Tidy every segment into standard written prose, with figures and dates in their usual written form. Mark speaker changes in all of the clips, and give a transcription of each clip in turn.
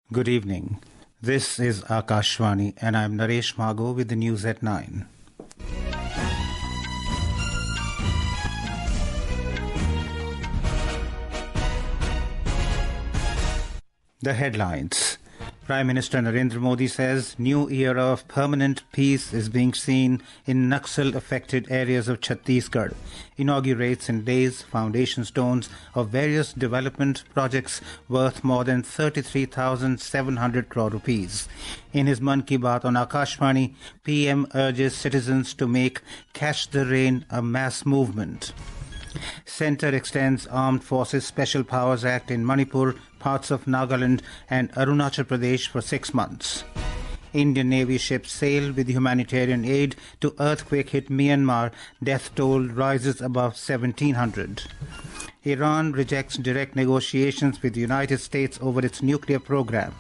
Speaker 1: Good evening. This is Akashvani and I'm Naresh Mago with the news at 9. The headlines. Prime Minister Narendra Modi says new era of permanent peace is being seen in Naxal-affected areas of Chhattisgarh. Inaugurates and lays foundation stones of various development projects worth more than 33,700 crore rupees. In his Mann Ki Baat on Akashvani, PM urges citizens to make Catch the Rain a mass movement. Centre extends Armed Forces Special Powers Act in Manipur, parts of Nagaland and Arunachal Pradesh for 6 months. Indian Navy ships sail with humanitarian aid to earthquake-hit Myanmar. Death toll rises above 1,700. Iran rejects direct negotiations with the United States over its nuclear program.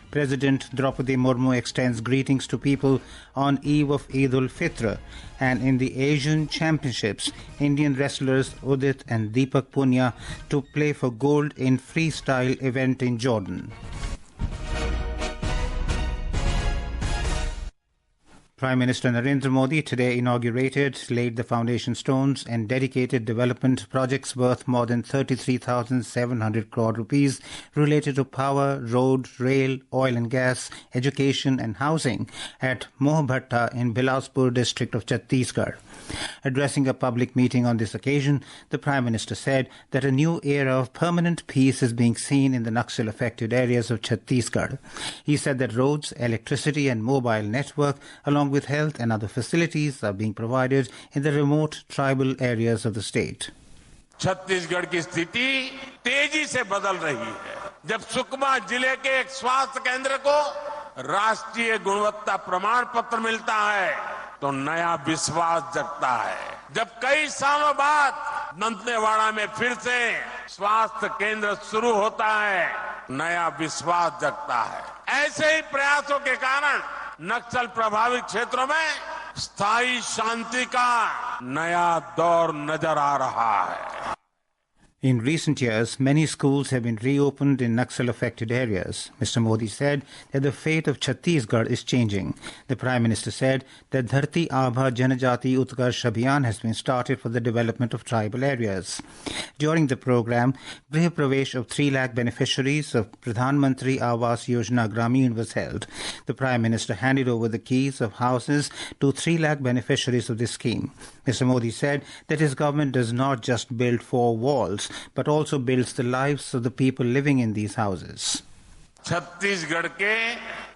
Speaker 1: President Droupadi Murmu extends greetings to people on eve of Eid-ul-Fitr. And in the Asian Championships, Indian wrestlers Udit and Deepak Punia to play for gold in freestyle event in Jordan. Prime Minister Narendra Modi today laid the foundation stones and dedicated development projects worth more than 33,700 crore rupees related to power, road, rail, oil and gas, education and housing at Mohbhatta in Bilaspur district of Chhattisgarh. Addressing a public meeting on this occasion, the Prime Minister said that a new era of permanent peace is being seen in the Naxal-affected areas of Chhattisgarh. He said that roads, electricity and mobile network, along with health and other facilities, are being provided in the remote tribal areas of the state.
Speaker 2: Chhattisgarh की स्थिति तेजी से बदल रही है। जब सुकमा जिले के एक स्वास्थ्य केंद्र को राष्ट्रीय गुणवत्ता प्रमाण पत्र मिलता है तो नया विश्वास जगता है। जब कई सालों बाद दंतेवाड़ा में फिर से स्वास्थ्य केंद्र शुरू होता है, नया विश्वास जगता है। ऐसे ही प्रयासों के कारण नक्सल प्रभावित क्षेत्रों में स्थायी शांति का नया दौर नजर आ रहा है।
Speaker 1: In recent years, many schools have been reopened in Naxal-affected areas. Mr. Modi said that the fate of Chhattisgarh is changing. The Prime Minister said that Dharti Abha Janajati Utkarsh Abhiyan has been started for the development of tribal areas. During the program, Grih Pravesh of 3 lakh beneficiaries of Pradhan Mantri Awas Yojana Gramin was held. The Prime Minister handed over the keys of houses to 3 lakh beneficiaries of this scheme. Mr. Modi said that his government does not just build 4 walls, but also builds the lives of the people living in these houses.
Speaker 2: Chhattisgarh के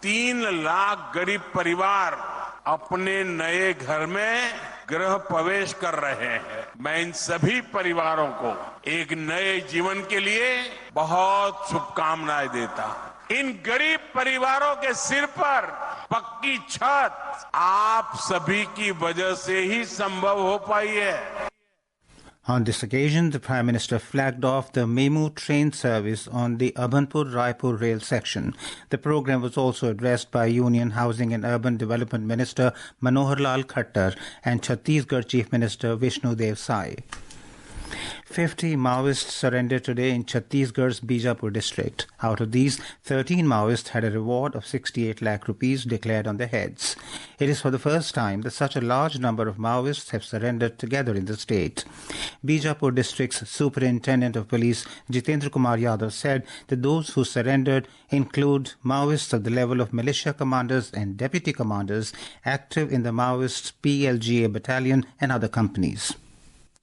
Speaker 2: 3 लाख गरीब परिवार अपने नए घर में गृह प्रवेश कर रहे हैं। मैं इन सभी परिवारों को एक नए जीवन के लिए बहुत शुभकामनाएं देता हूं। इन गरीब परिवारों के सिर पर पक्की छत आप सभी की वजह से ही संभव हो पाई है।
Speaker 1: On this occasion, the Prime Minister flagged off the Memu train service on the Abhanpur-Raipur rail section. The program was also addressed by Union Housing and Urban Development Minister Manohar Lal Khattar and Chhattisgarh Chief Minister Vishnu Dev Sai. 50 Maoists surrendered today in Chhattisgarh's Bijapur district. Out of these, 13 Maoists had a reward of 68 lakh rupees declared on their heads. It is for the first time that such a large number of Maoists have surrendered together in the state. Bijapur district's Superintendent of Police Jitendra Kumar Yadav said that those who surrendered include Maoists of the level of militia commanders and deputy commanders active in the Maoists PLGA battalion and other companies.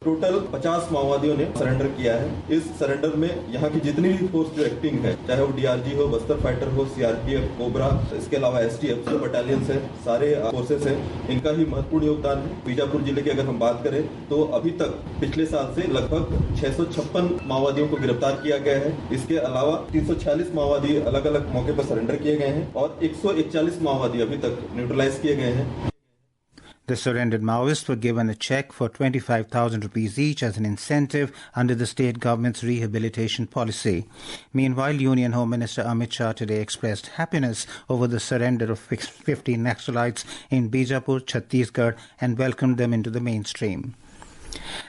Speaker 3: Total 50 माओवादियों ने surrender किया है। इस surrender में यहाँ की जितनी भी फोर्स जो एक्टिंग है, चाहे वो डीआरजी हो, बस्तर फाइटर हो, सीआरपीएफ, कोबरा, इसके अलावा एसटीएफ जो बटालियंस है, सारे फोर्सेस हैं, इनका ही महत्वपूर्ण योगदान है। बीजापुर जिले की अगर हम बात करें तो अभी तक पिछले साल से लगभग 656 माओवादियों को गिरफ्तार किया गया है। इसके अलावा 346 माओवादी अलग अलग मौके पर सरेंडर किए गए हैं और 141 माओवादी अभी तक न्यूट्रलाइज किए गए हैं।
Speaker 1: The surrendered Maoists were given a cheque for 25,000 rupees each as an incentive under the state government's rehabilitation policy. Meanwhile, Union Home Minister Amit Shah today expressed happiness over the surrender of 50 Naxalites in Bijapur, Chhattisgarh, and welcomed them into the mainstream.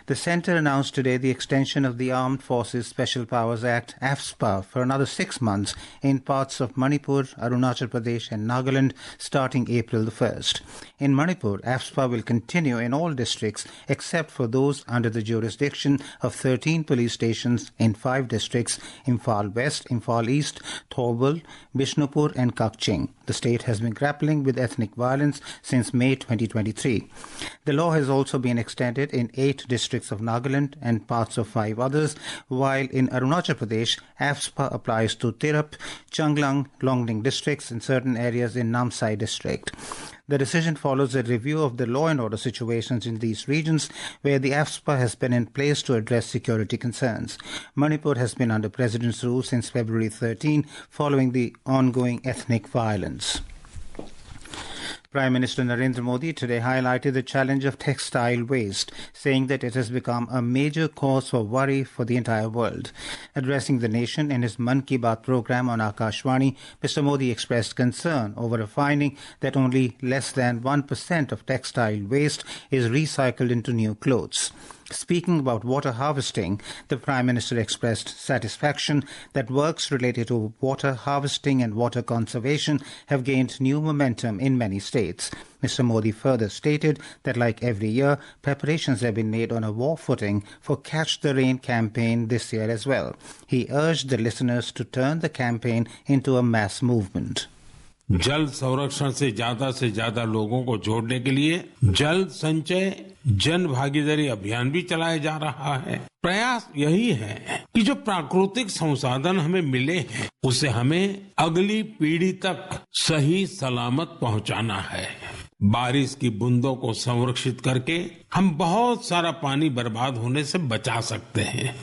Speaker 1: The centre announced today the extension of the Armed Forces Special Powers Act, AFSPA, for another 6 months in parts of Manipur, Arunachal Pradesh and Nagaland starting April the 1st. In Manipur, AFSPA will continue in all districts except for those under the jurisdiction of 13 police stations in 5 districts: Imphal West, Imphal East, Thorbal, Bishnupur and Kakching. The state has been grappling with ethnic violence since May 2023. The law has also been extended in 8 districts of Nagaland and parts of 5 others, while in Arunachal Pradesh, AFSPA applies to Tirap, Changlang, Longding districts and certain areas in Namsai district. The decision follows a review of the law and order situations in these regions where the AFSPA has been in place to address security concerns. Manipur has been under President's rule since February 13 following the ongoing ethnic violence. Prime Minister Narendra Modi today highlighted the challenge of textile waste, saying that it has become a major cause for worry for the entire world. Addressing the nation in his Mann Ki Baat program on Akashvani, Mr. Modi expressed concern over a finding that only less than 1% of textile waste is recycled into new clothes. Speaking about water harvesting, the Prime Minister expressed satisfaction that works related to water harvesting and water conservation have gained new momentum in many states. Mr. Modi further stated that, like every year, preparations have been made on a war footing for Catch the Rain campaign this year as well. He urged the listeners to turn the campaign into a mass movement.
Speaker 4: जल संरक्षण से ज्यादा लोगों को जोड़ने के लिए जल संचय जन भागीदारी अभियान भी चलाया जा रहा है। प्रयास यही है कि जो प्राकृतिक संसाधन हमें मिले हैं उसे हमें अगली पीढ़ी तक सही सलामत पहुंचाना है। बारिश की बूंदों को संरक्षित करके हम बहुत सारा पानी बर्बाद होने से बचा सकते हैं।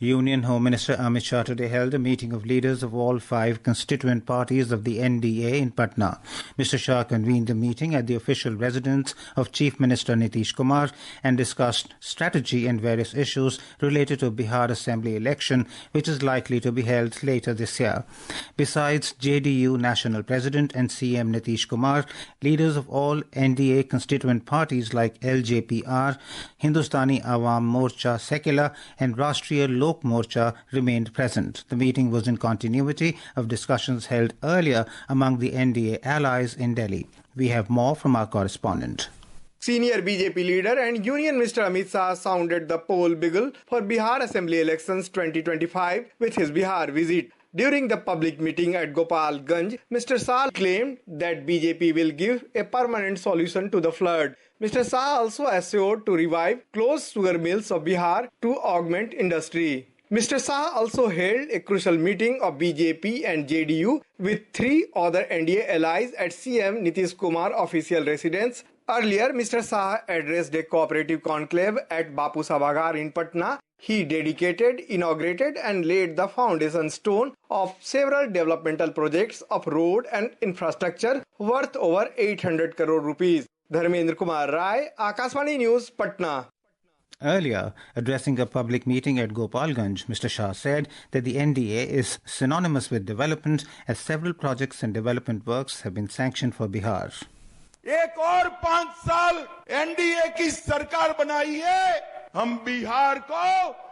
Speaker 1: Union Home Minister Amit Shah today held a meeting of leaders of all 5 constituent parties of the NDA in Patna. Mr. Shah convened the meeting at the official residence of Chief Minister Nitish Kumar and discussed strategy and various issues related to Bihar Assembly election, which is likely to be held later this year. Besides JDU National President and CM Nitish Kumar, leaders of all NDA constituent parties like LJPR, Hindustani Awam Morcha Secular and Rashtriya Lok Morcha remained present. The meeting was in continuity of discussions held earlier among the NDA allies in Delhi. We have more from our correspondent.
Speaker 5: Senior BJP leader and Union Minister Amit Shah sounded the poll bugle for Bihar Assembly Elections 2025 with his Bihar visit. During the public meeting at Gopalganj, Mr. Shah claimed that BJP will give a permanent solution to the flood. Mr. Shah also assured to revive closed sugar mills of Bihar to augment industry. Mr. Shah also held a crucial meeting of BJP and JDU with 3 other NDA allies at CM Nitish Kumar official residence. Earlier, Mr. Shah addressed a cooperative conclave at Bapu Sabhagar in Patna. He dedicated, inaugurated and laid the foundation stone of several developmental projects of road and infrastructure worth over 800 crore rupees. Dharmendra Kumar Rai, Akashvani News, Patna.
Speaker 1: Earlier, addressing a public meeting at Gopalganj, Mr. Shah said that the NDA is synonymous with development as several projects and development works have been sanctioned for Bihar.
Speaker 6: एक और 5 साल NDA की सरकार बनाई है, हम बिहार को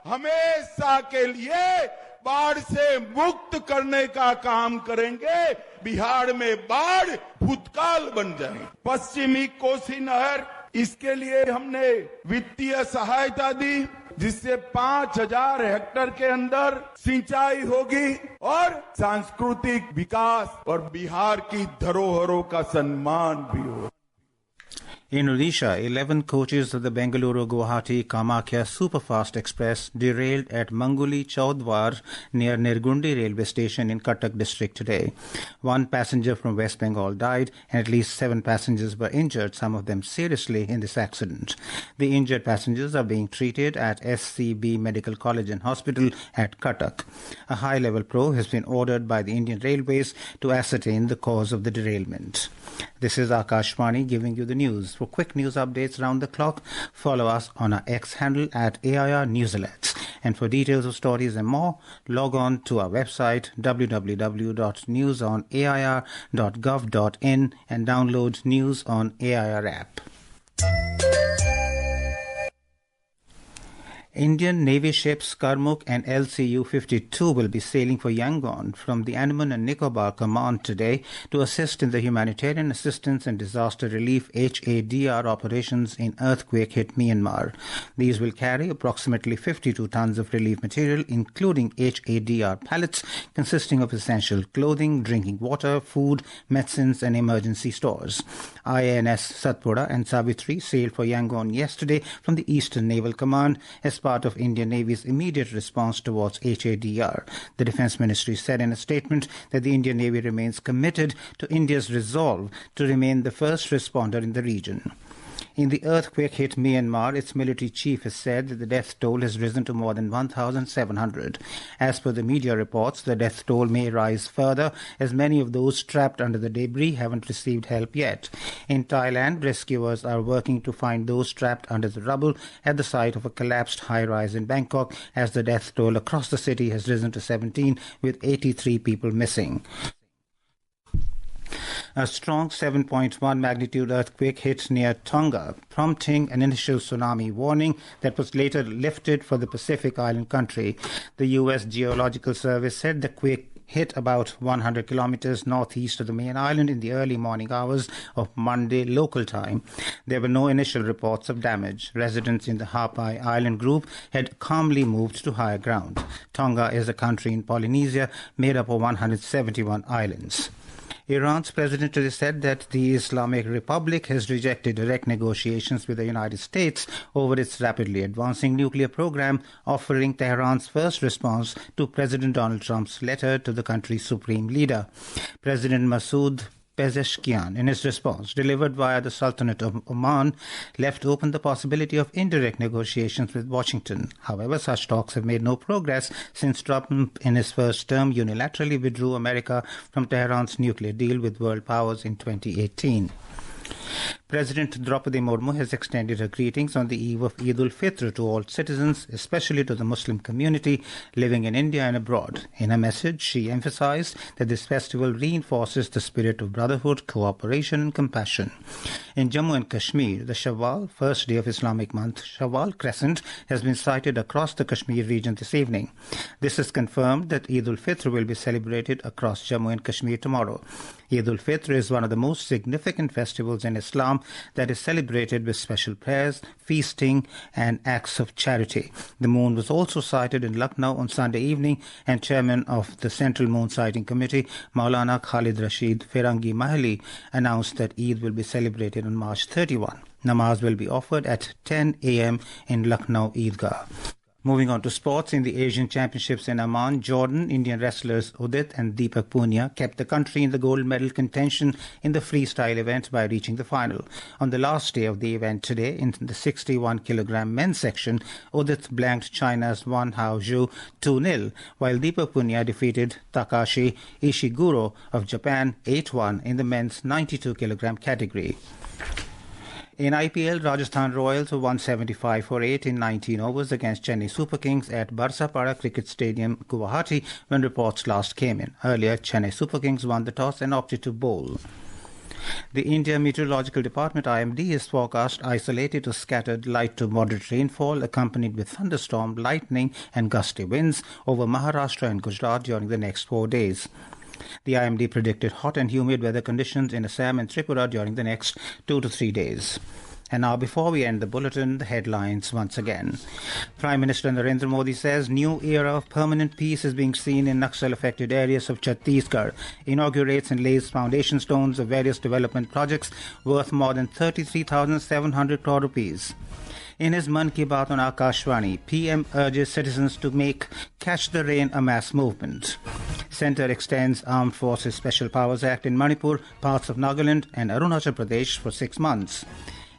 Speaker 6: हमेशा के लिए बाढ़ से मुक्त करने का काम करेंगे। बिहार में बाढ़ भूतकाल बन जाए। पश्चिमी कोसी नहर, इसके लिए हमने वित्तीय सहायता दी, जिससे 5000 हेक्टेयर के अंदर सिंचाई होगी और सांस्कृतिक विकास और बिहार की धरोहरों का सम्मान भी होगा।
Speaker 1: In Odisha, 11 coaches of the Bengaluru-Guwahati Kamakhya Superfast Express derailed at Manguli Chaudwar near Nirgundi railway station in Cuttack district today. 1 passenger from West Bengal died and at least 7 passengers were injured, some of them seriously, in this accident. The injured passengers are being treated at SCB Medical College and Hospital at Cuttack. A high-level probe has been ordered by the Indian Railways to ascertain the cause of the derailment. This is Akashvani giving you the news. For quick news updates around the clock, follow us on our X handle at AIR News Alerts. And for details of stories and more, log on to our website www.newsonair.gov.in and download News on AIR app. Indian Navy ships Karmuk and LCU-52 will be sailing for Yangon from the Andaman and Nicobar Command today to assist in the humanitarian assistance and disaster relief HADR operations in earthquake-hit Myanmar. These will carry approximately 52 tons of relief material, including HADR pallets consisting of essential clothing, drinking water, food, medicines and emergency stores. INS Satpura and Savitri sailed for Yangon yesterday from the Eastern Naval Command as part of Indian Navy's immediate response towards HADR. The Defence Ministry said in a statement that the Indian Navy remains committed to India's resolve to remain the first responder in the region. In the earthquake-hit Myanmar, its military chief has said that the death toll has risen to more than 1,700. As per the media reports, the death toll may rise further as many of those trapped under the debris haven't received help yet. In Thailand, rescuers are working to find those trapped under the rubble at the site of a collapsed high-rise in Bangkok, as the death toll across the city has risen to 17, with 83 people missing. A strong 7.1 magnitude earthquake hit near Tonga, prompting an initial tsunami warning that was later lifted for the Pacific island country. The U.S. Geological Service said the quake hit about 100 kilometers northeast of the main island in the early morning hours of Monday local time. There were no initial reports of damage. Residents in the Hapai Island group had calmly moved to higher ground. Tonga is a country in Polynesia made up of 171 islands. Iran's president today said that the Islamic Republic has rejected direct negotiations with the United States over its rapidly advancing nuclear program, offering Tehran's first response to President Donald Trump's letter to the country's supreme leader. President Masoud Pezeshkian, in his response, delivered via the Sultanate of Oman, left open the possibility of indirect negotiations with Washington. However, such talks have made no progress since Trump, in his first term, unilaterally withdrew America from Tehran's nuclear deal with world powers in 2018. President Droupadi Murmu has extended her greetings on the eve of Eid-ul-Fitr to all citizens, especially to the Muslim community living in India and abroad. In a message, she emphasized that this festival reinforces the spirit of brotherhood, cooperation and compassion. In Jammu and Kashmir, the Shawwal, first day of Islamic month Shawwal crescent, has been sighted across the Kashmir region this evening. This has confirmed that Eid-ul-Fitr will be celebrated across Jammu and Kashmir tomorrow. Eid-ul-Fitr is one of the most significant festivals in Islam that is celebrated with special prayers, feasting and acts of charity. The moon was also sighted in Lucknow on Sunday evening, and chairman of the Central Moon Sighting Committee, Maulana Khalid Rashid Firangi Mahali, announced that Eid will be celebrated on March 31. Namaz will be offered at 10 a.m. in Lucknow Eidgah. Moving on to sports, in the Asian Championships in Amman, Jordan, Indian wrestlers Udit and Deepak Punia kept the country in the gold medal contention in the freestyle event by reaching the final. On the last day of the event today, in the 61-kilogram men's section, Udit blanked China's Wan Haozhu 2-0, while Deepak Punia defeated Takashi Ishiguro of Japan 8-1 in the men's 92-kilogram category. In IPL, Rajasthan Royals were 175 for 8 in 19 overs against Chennai Super Kings at Barsapara Cricket Stadium, Guwahati, when reports last came in. Earlier, Chennai Super Kings won the toss and opted to bowl. The India Meteorological Department IMD is forecast isolated to scattered light to moderate rainfall accompanied with thunderstorm, lightning and gusty winds over Maharashtra and Gujarat during the next 4 days. The IMD predicted hot and humid weather conditions in Assam and Tripura during the next 2 to 3 days. And now, before we end the bulletin, the headlines once again. Prime Minister Narendra Modi says new era of permanent peace is being seen in Naxal-affected areas of Chhattisgarh. Inaugurates and lays foundation stones of various development projects worth more than 33,700 crore rupees. In his Mann Ki Baat on Akashvani, PM urges citizens to make Catch the Rain a mass movement. Centre extends Armed Forces Special Powers Act in Manipur, parts of Nagaland and Arunachal Pradesh for 6 months.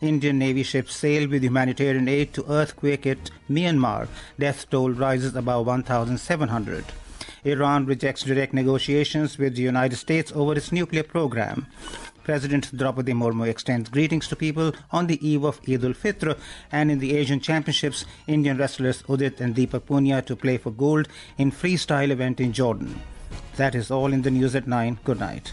Speaker 1: Indian Navy ships sail with humanitarian aid to earthquake-hit Myanmar. Death toll rises above 1,700. Iran rejects direct negotiations with the United States over its nuclear program. President Droupadi Murmu extends greetings to people on the eve of Eid-ul-Fitr, and in the Asian Championships, Indian wrestlers Udit and Deepak Punia to play for gold in freestyle event in Jordan. That is all in the news at 9. Good night.